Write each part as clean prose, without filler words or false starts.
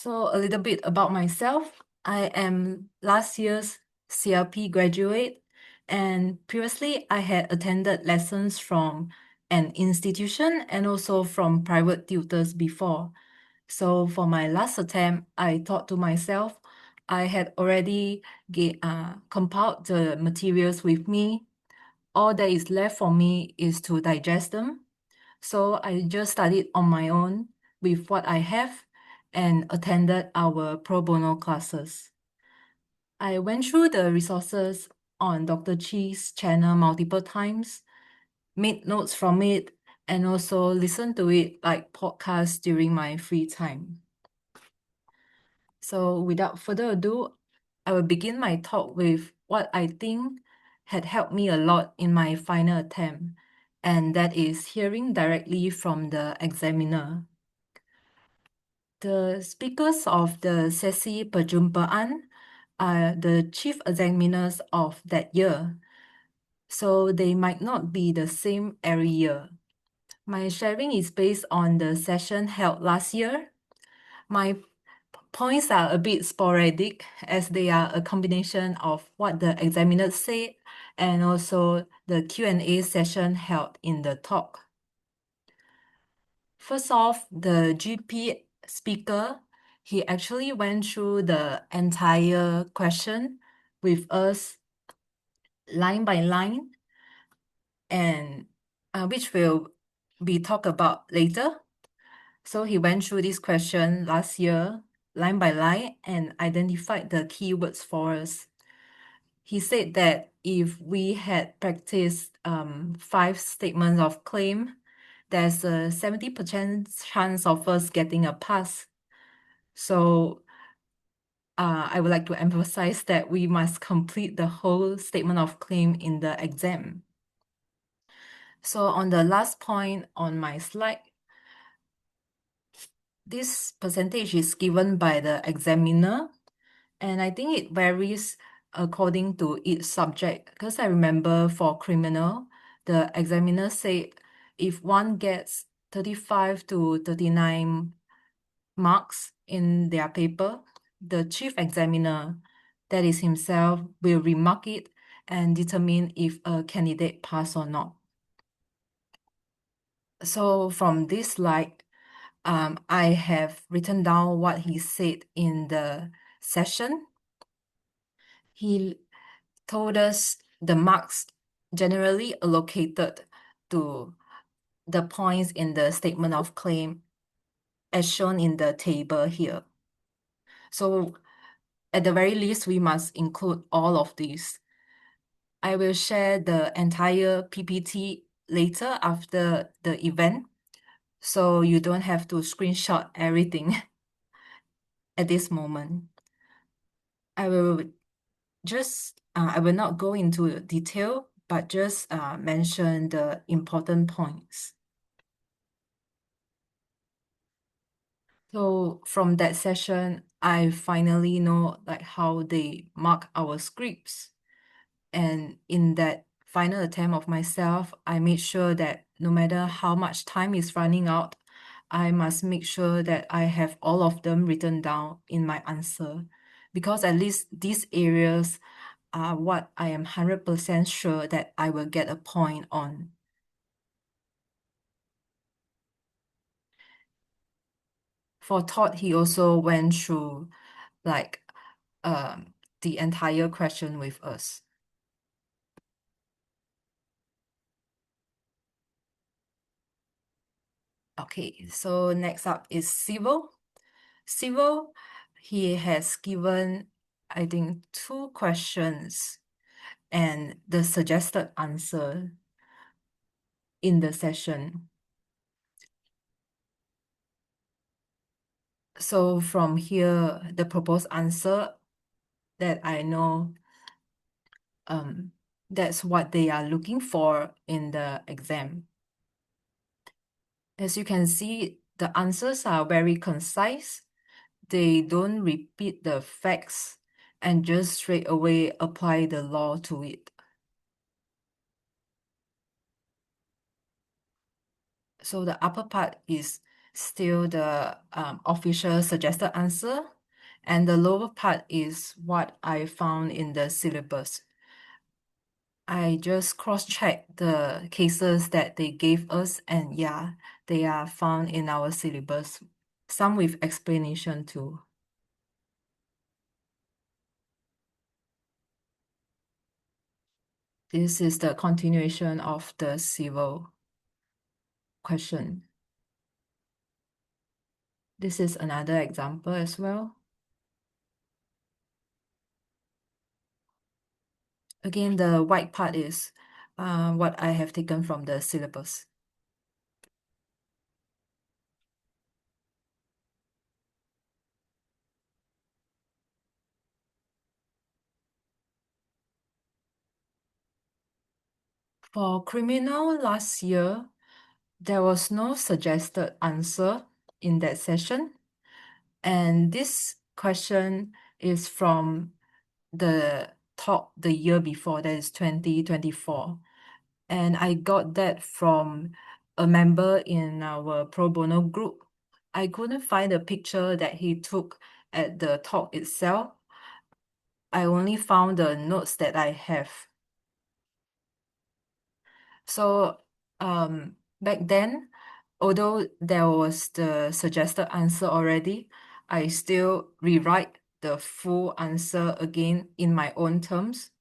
So a little bit about myself. I am last year's CLP graduate, and previously I had attended lessons from an institution and also from private tutors before. So for my last attempt, I thought to myself, I had already compiled the materials with me. All that is left for me is to digest them. So I just studied on my own with what I have and attended our pro bono classes. I went through the resources on Dr. Chi's channel multiple times, made notes from it, and also listened to it like podcasts during my free time. So without further ado, I will begin my talk with what I think had helped me a lot in my final attempt, and that is hearing directly from the examiner. The speakers of the sesi perjumpaan are the chief examiners of that year, so they might not be the same every year. My sharing is based on the session held last year. My points are a bit sporadic as they are a combination of what the examiners said and also the Q&A session held in the talk. First off, the GP speaker, he actually went through the entire question with us line by line, and which will be talked about later. So he went through this question last year, line by line, and identified the keywords for us. He said that if we had practiced 5 statements of claim, there's a 70% chance of us getting a pass. So I would like to emphasize that we must complete the whole statement of claim in the exam. So on the last point on my slide, this percentage is given by the examiner, and I think it varies according to each subject. Because I remember for criminal, the examiner said if one gets 35 to 39 marks in their paper, the chief examiner, that is himself, will remark it and determine if a candidate pass or not. So from this slide, I have written down what he said in the session. He told us the marks generally allocated to the points in the statement of claim as shown in the table here. So at the very least, we must include all of these. I will share the entire PPT later after the event, so you don't have to screenshot everything at this moment. I will not go into detail, but just mention the important points. So from that session, I finally know like how they mark our scripts. And in that final attempt of myself, I made sure that no matter how much time is running out, I must make sure that I have all of them written down in my answer, because at least these areas are what I am 100% sure that I will get a point on. For Todd, he also went through like the entire question with us. Okay, so next up is civil. Civil, he has given, I think, 2 questions and the suggested answer in the session. So from here, the proposed answer that I know, that's what they are looking for in the exam. As you can see, the answers are very concise. They don't repeat the facts and just straight away apply the law to it. So the upper part is still the official suggested answer, and the lower part is what I found in the syllabus. I just cross-checked the cases that they gave us, and yeah, they are found in our syllabus, some with explanation too. This is the continuation of the civil question. This is another example as well. Again, the white part is what I have taken from the syllabus. For criminal last year, there was no suggested answer in that session. And this question is from the talk the year before, that is 2024. And I got that from a member in our pro bono group. I couldn't find a picture that he took at the talk itself. I only found the notes that I have. So back then, although there was the suggested answer already, I still rewrite the full answer again in my own terms,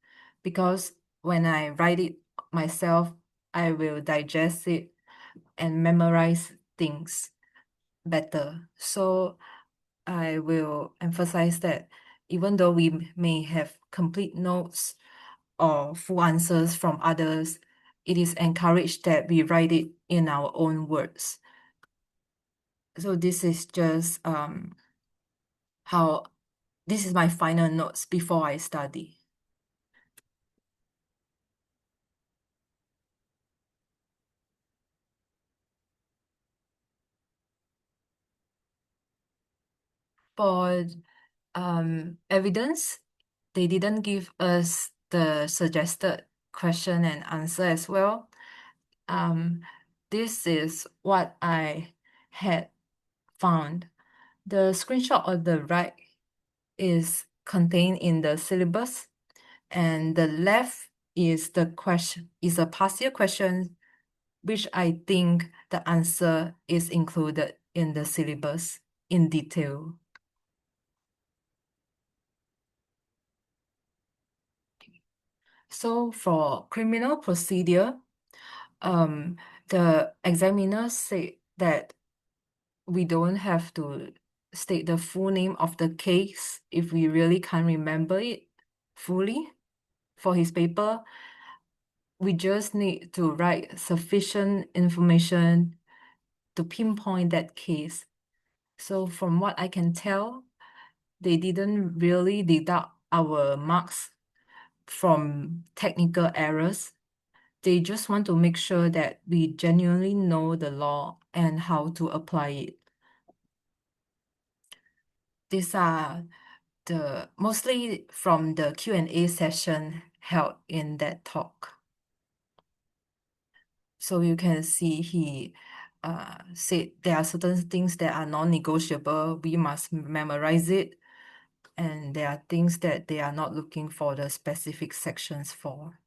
because when I write it myself, I will digest it and memorize things better. So I will emphasize that even though we may have complete notes or full answers from others, it is encouraged that we write it in our own words. So this is just how this is my final notes before I study. For evidence, they didn't give us the suggested question and answer as well. This is what I had found. The screenshot on the right is contained in the syllabus, and the left is the question, is a past year question, which I think the answer is included in the syllabus in detail. So for criminal procedure, the examiner said that we don't have to state the full name of the case if we really can't remember it fully. For his paper, we just need to write sufficient information to pinpoint that case. So from what I can tell, they didn't really deduct our marks from technical errors. They just want to make sure that we genuinely know the law and how to apply it. These are mostly from the Q&A session held in that talk. So you can see he said there are certain things that are non-negotiable. We must memorize it. And there are things that they are not looking for the specific sections for.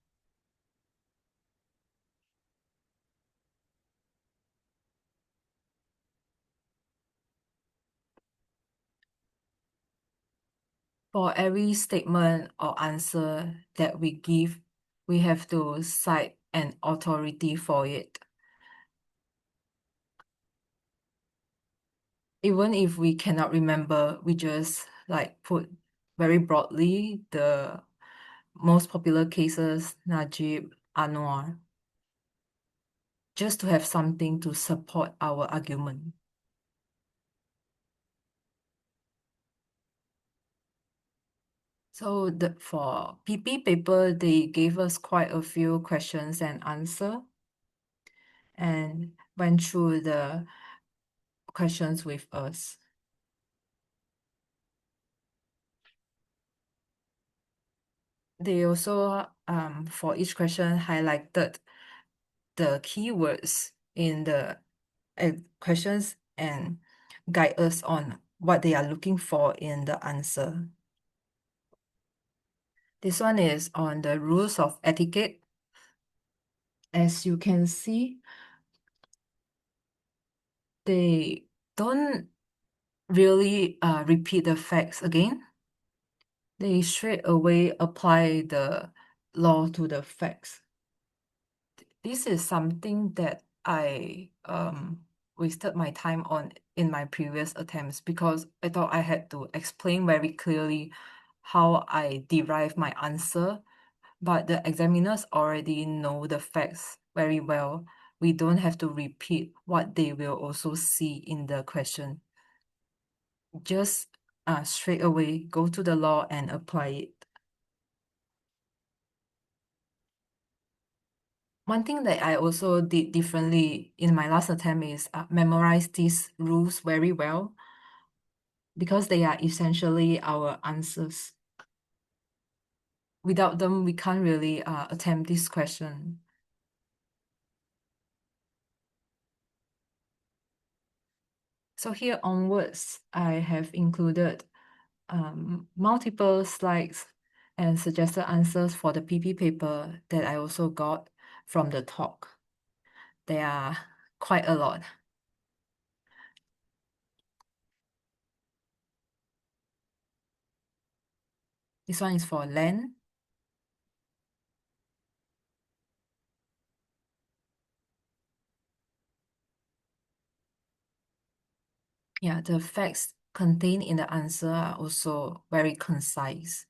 For every statement or answer that we give, we have to cite an authority for it. Even if we cannot remember, we just like put very broadly the most popular cases, Najib, Anwar, just to have something to support our argument. So for PP paper, they gave us quite a few questions and answer and went through the questions with us. They also, for each question, highlighted the keywords in the questions and guide us on what they are looking for in the answer. This one is on the rules of etiquette. As you can see, they don't really repeat the facts again. They straight away apply the law to the facts. This is something that I wasted my time on in my previous attempts because I thought I had to explain very clearly how I derive my answer, but the examiners already know the facts very well. We don't have to repeat what they will also see in the question. Just straight away go to the law and apply it. One thing that I also did differently in my last attempt is memorize these rules very well because they are essentially our answers. Without them, we can't really attempt this question. So here onwards, I have included multiple slides and suggested answers for the PP paper that I also got from the talk. There are quite a lot. This one is for land. Yeah, the facts contained in the answer are also very concise.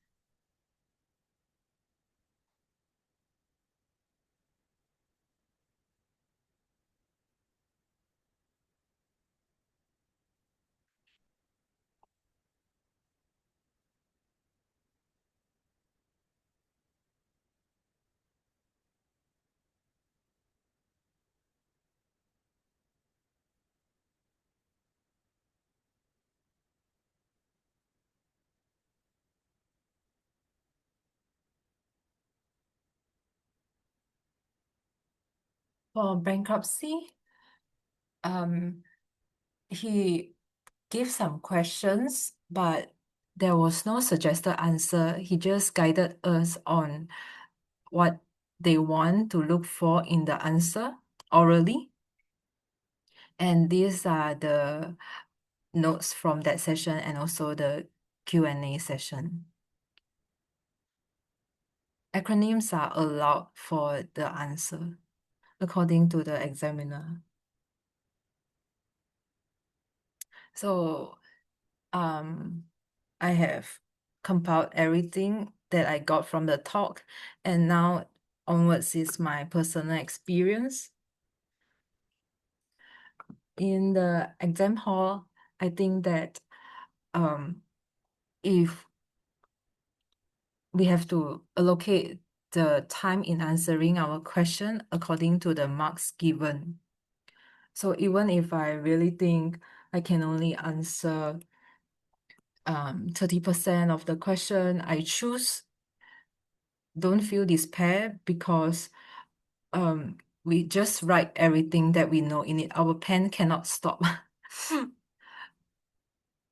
For bankruptcy, he gave some questions, but there was no suggested answer. He just guided us on what they want to look for in the answer orally. And these are the notes from that session and also the Q&A session. Acronyms are allowed for the answer according to the examiner. So I have compiled everything that I got from the talk, and now onwards is my personal experience. In the exam hall, I think that if we have to allocate the time in answering our question according to the marks given. So even if I really think I can only answer 30% of the question I choose, don't feel despair because we just write everything that we know in it. Our pen cannot stop.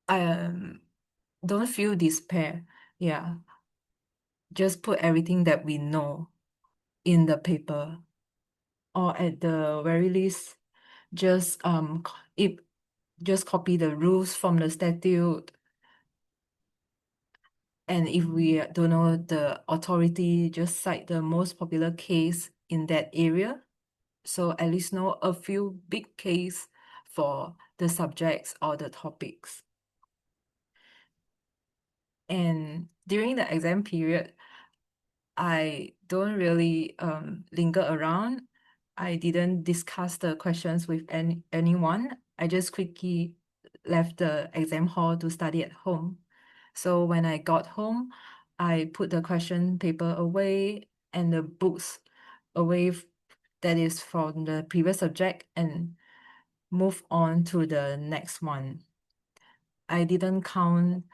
Don't feel despair. Yeah. Just put everything that we know in the paper. Or at the very least, just just copy the rules from the statute. And if we don't know the authority, just cite the most popular case in that area. So at least know a few big case for the subjects or the topics. And during the exam period, I don't really linger around. I didn't discuss the questions with anyone. I just quickly left the exam hall to study at home. So when I got home, I put the question paper away and the books away that is from the previous subject and move on to the next one. I didn't count,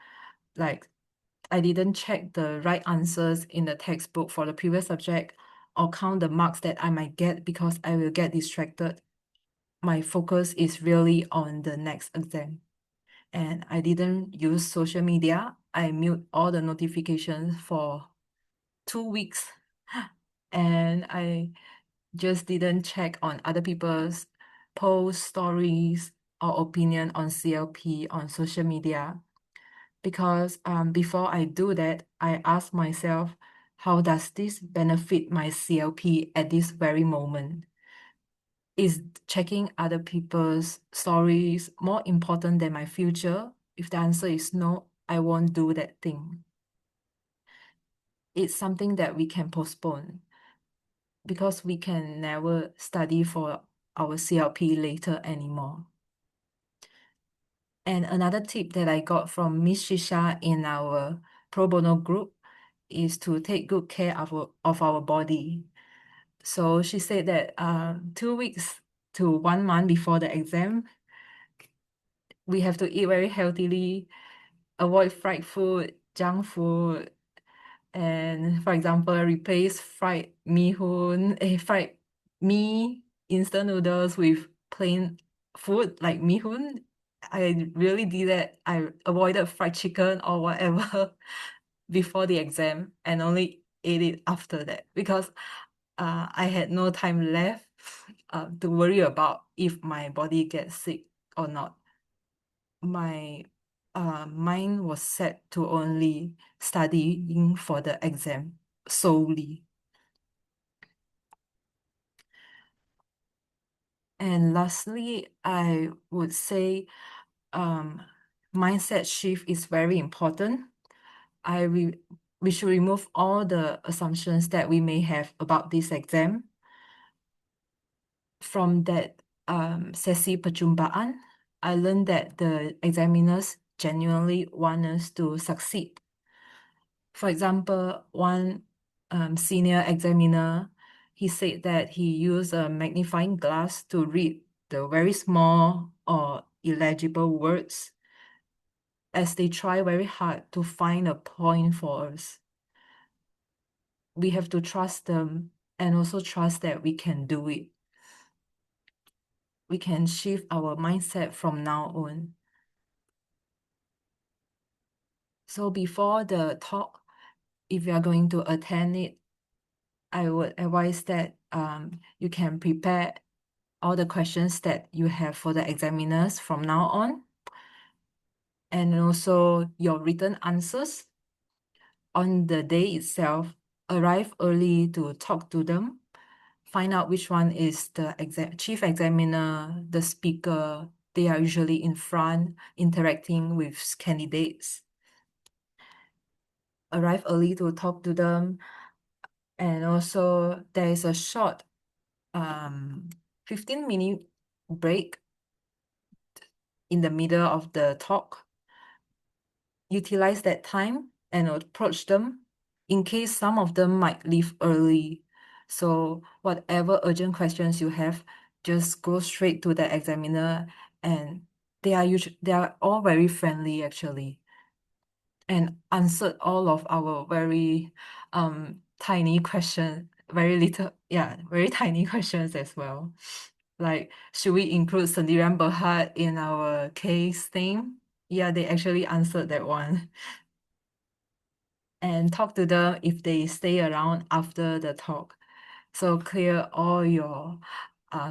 like, I didn't check the right answers in the textbook for the previous subject or count the marks that I might get because I will get distracted. my focus is really on the next exam. And I didn't use social media. I mute all the notifications for 2 weeks. And I just didn't check on other people's posts, stories, or opinion on CLP on social media. Because before I do that, I ask myself, how does this benefit my CLP at this very moment? Is checking other people's stories more important than my future? If the answer is no, I won't do that thing. It's something that we can postpone because we can never study for our CLP later anymore. And another tip that I got from Miss Shisha in our pro bono group is to take good care of our body. So she said that 2 weeks to 1 month before the exam, we have to eat very healthily, avoid fried food, junk food, and for example, replace fried mee, instant noodles with plain food like mee hoon. I really did that. I avoided fried chicken or whatever before the exam and only ate it after that because I had no time left to worry about if my body gets sick or not. My mind was set to only studying for the exam solely. And lastly, I would say mindset shift is very important. We should remove all the assumptions that we may have about this exam from that sesi perjumpaan. I learned that the examiners genuinely want us to succeed. For example, one senior examiner, he said that he used a magnifying glass to read the very small or illegible words as they try very hard to find a point for us. We have to trust them and also trust that we can do it. We can shift our mindset from now on. So before the talk, if you are going to attend it, I would advise that you can prepare all the questions that you have for the examiners from now on, and also your written answers. On the day itself, arrive early to talk to them, find out which one is the chief examiner, the speaker. They are usually in front interacting with candidates. Arrive early to talk to them. And also there is a short 15-minute break in the middle of the talk. Utilize that time and approach them in case some of them might leave early. So whatever urgent questions you have, just go straight to the examiner, and they are all very friendly actually, and answered all of our very tiny question, very tiny questions as well. Like, should we include Sendirian Berhad in our case thing? Yeah, they actually answered that one. And talk to them if they stay around after the talk. So clear all your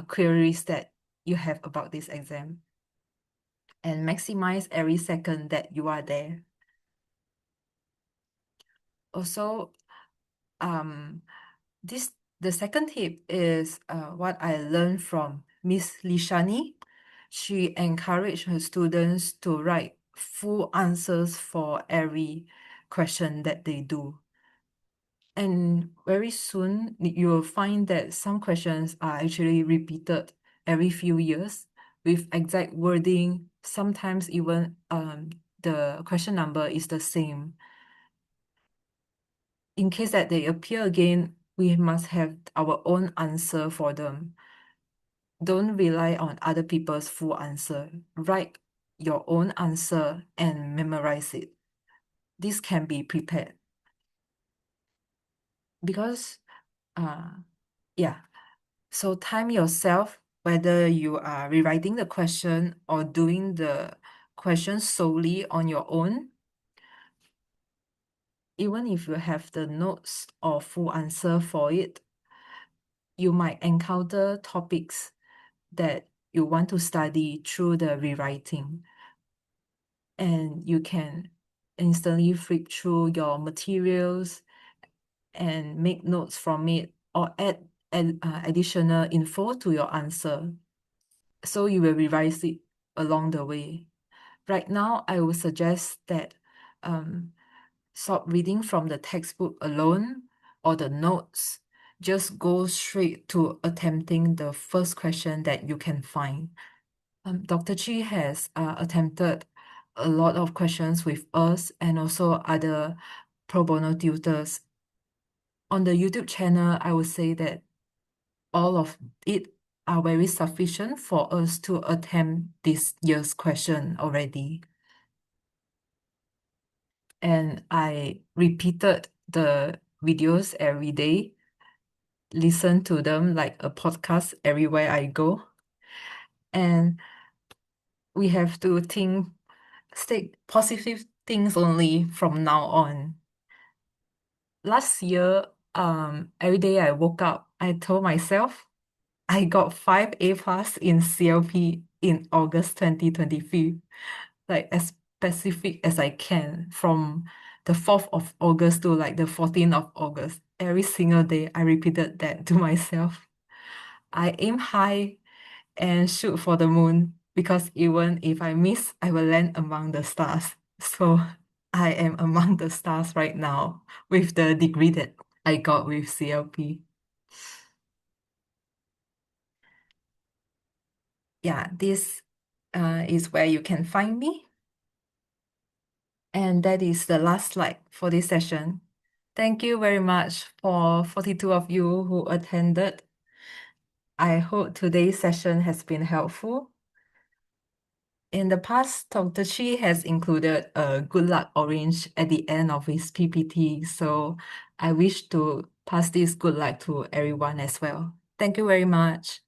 queries that you have about this exam and maximize every second that you are there. Also, um, the second tip is what I learned from Miss Lishani. She encouraged her students to write full answers for every question that they do. And very soon, you will find that some questions are actually repeated every few years with exact wording. Sometimes even the question number is the same. In case that they appear again, we must have our own answer for them. Don't rely on other people's full answer. Write your own answer and memorize it. This can be prepared. Because, yeah. So time yourself whether you are rewriting the question or doing the question solely on your own, even if you have the notes or full answer for it, you might encounter topics that you want to study through the rewriting. And you can instantly flip through your materials and make notes from it or add additional info to your answer. So you will revise it along the way. Right now, I would suggest that stop reading from the textbook alone or the notes. Just go straight to attempting the first question that you can find. Dr. Chi has attempted a lot of questions with us and also other pro bono tutors. On the YouTube channel, I would say that all of it are very sufficient for us to attempt this year's question already. And I repeated the videos every day, listen to them like a podcast everywhere I go. And we have to stay positive things only from now on. Last year, every day I woke up, I told myself I got 5 A+ in CLP in August 2023, like as specific as I can from the 4th of August to like the 14th of August. Every single day, I repeated that to myself. I aim high and shoot for the moon because even if I miss, I will land among the stars. So I am among the stars right now with the degree that I got with CLP. Yeah, this is where you can find me. And that is the last slide for this session. Thank you very much for 42 of you who attended. I hope today's session has been helpful. In the past, Dr. Chi has included a good luck orange at the end of his PPT, so I wish to pass this good luck to everyone as well. Thank you very much.